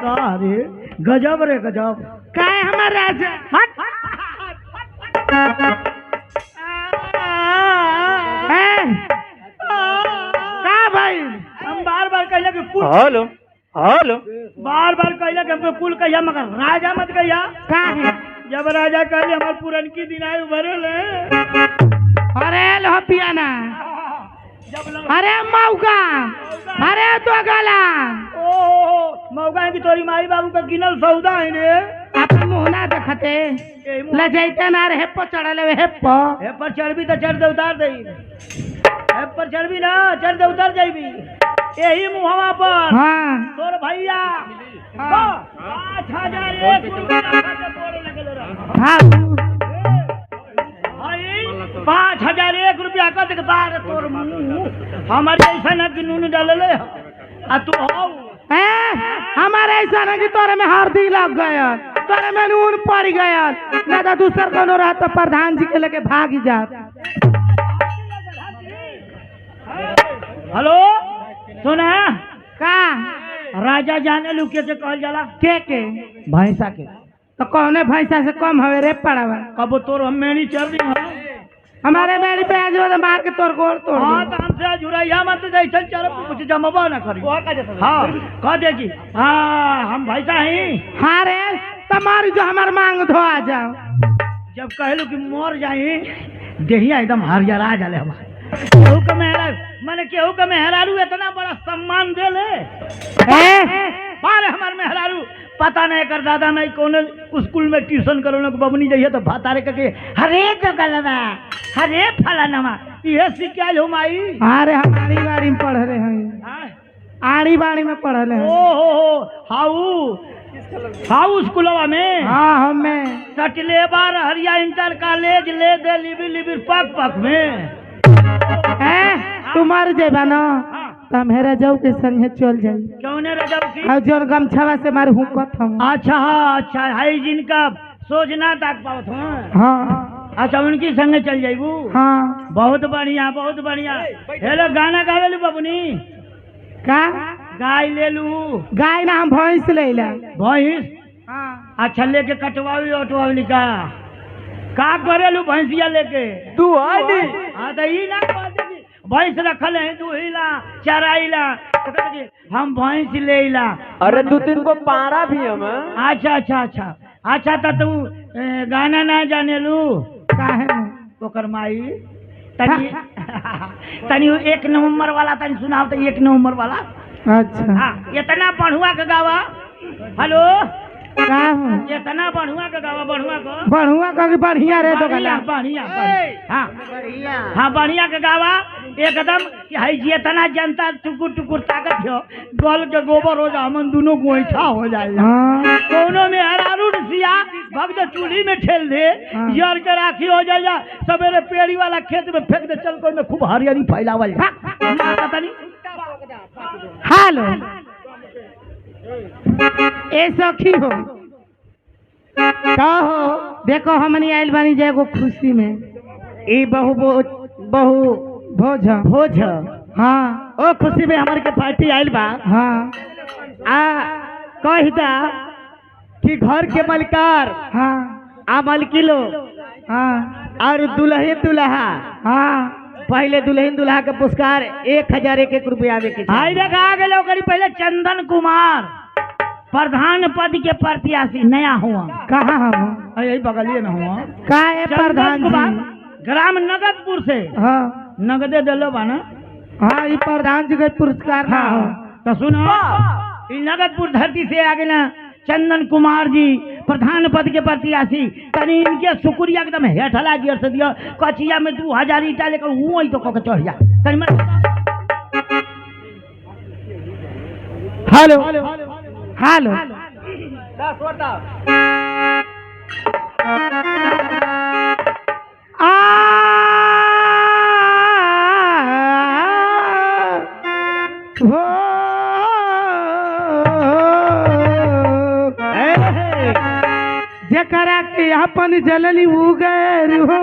का रे गजब रे गजब का है हमार राजा हट का भाई हम बार बार कहले कि कुल हेलो हेलो बार बार कहले कि हमको कुल कहिया मगर राजा मत कहिया का है जब राजा कहले हमार पुरनकी दिन आए उभरे ले अरे लो पियाना जब लग अरे मौका अरे तो गला ओ मौका है कि तोरी माई बाबू का गिनल सौदा है रे अपन मुहना देखते ए मुँह- ले जैते ना रे हेप्पो चढ़ले हेप्पो हे पर चढ़बी तो चढ़ दे उतार दे हे पर चढ़बी ना चढ़ दे उतार जाइबी यही मुहवा पर हाँ तोर भैया हाँ। 5,001 रुपया खाते तोरे लगल रहा हाँ 5,001 रुपया का देख बार तोर मुंह हमारे ऐसा ना कि नून डालले आ तू हो हमारे ऐसा ना कि तोरे में हल्दी लग गया तोरे में नून पड़ गया ना तो दूसर कोनो रहा तो प्रधान जी के लेके भाग जात हेलो सुना का राजा जाने लू के कहल जाला के भैंसा के तो कौने भैंसा से कम हवे रे पड़ावा कब तोर हम मेरी चल रही है हमारे मेरी पे आज वो मार के तोर गोड़ तोड़ हाँ दे। तो हमसे जुड़ैया मत जैसे चल कुछ जमबा ना करी हाँ कह दे जी हाँ हम भैंसा ही हाँ रे तुम्हारी जो हमार मांग धो आ जाओ जब कहलू कि मर जाई देहिया एकदम हरियरा जाले हमारे केहू के मेहरा माने केहू के मेहरारू इतना बड़ा सम्मान दे ले बारे हमार मेहरारू पता नहीं कर दादा नहीं कौन स्कूल में ट्यूशन करो बबनी जाइए तो भातारे के हरे जगलवा हरे फलानवा ये शिकायत हो माई अरे हम आड़ी बाड़ी में पढ़ रहे हैं आड़ी बाड़ी में पढ़ रहे हैं ओ हाउ स्कूलवा में हाँ हमें सटले बार हरिया इंटर कॉलेज ले दे लिबिर लिबिर पक पक में तू मर जेबा ना तो मेरा जाऊ के संगे चल जाई क्यों ने रजाऊ की और जोर गमछावा से मारे हुकत हम अच्छा हाँ अच्छा हाई जिनका सोचना तक पावत हूँ हाँ अच्छा उनकी संगे चल जाइबू हाँ बहुत बढ़िया हेलो गाना गावे लू बबनी का गाय ले लू गाय ना हम भैंस ले ला भैंस हाँ अच्छा लेके कटवावी ओटवावी का करे लू भैंसिया लेके तू आई हाँ तो ई ना कह दे कि भैंस रखल है दुहिला चराइला तो कहते कि हम भैंस लेला अरे 2-3 को पारा भी हम अच्छा तो तू गाना ना जाने लू का है ओकर माई तनी तनी 1 नवंबर वाला तनी सुनाओ तो 1 नवंबर वाला अच्छा हाँ इतना बढ़ुआ के गावा हेलो का हो इतना बढ़ुआ के गावा बढ़ुआ को बढ़ुआ का बढ़िया रे तो गला बढ़िया हाँ बढ़िया के गावा एकदम कि हई जितना जनता टुकुर टुकुर ताकत हो गल के गोबर हो जा हमन दोनों गोईठा हो जाए हाँ कोनो में हरारू सिया भक्त चूल्ही में ठेल दे हाँ। जर के राखी हो जाए सवेरे पेड़ी वाला खेत में फेंक दे चल कोई में खूब हरियाली फैलावल तनी हेलो ए सखी हो का हो देखो हमनी आइल बानी जाए एगो खुशी में ई बहु भोज हाँ ओ खुशी में हमारे के पार्टी आइल बा हाँ आ कह दा कि घर के मलकार हाँ आ मलकिलो हाँ और दुल्हन दुल्हा हाँ पहले दुल्हन दुल्हा के पुरस्कार 1,001 रुपया दे के आई देखा आ गए करी पहले चंदन कुमार प्रधान पद के प्रत्याशी नया हुआ कहाँ हम यही बगलिए में हुआ का है प्रधान जी ग्राम नगदपुर से हाँ नगदे दिलो बाना हाँ ये प्रधान जी के पुरस्कार ना हो तो सुनो ई नगदपुर धरती से आगे ना चंदन कुमार जी प्रधान पद के प्रत्याशी तनी इनके शुक्रिया एकदम हेठला गिर से दिया कचिया में 2,000 ईटा लेकर हूँ तो कह चढ़ जा तनी हेलो हेलो जकरा के अपन जलनी उगैर हो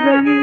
गई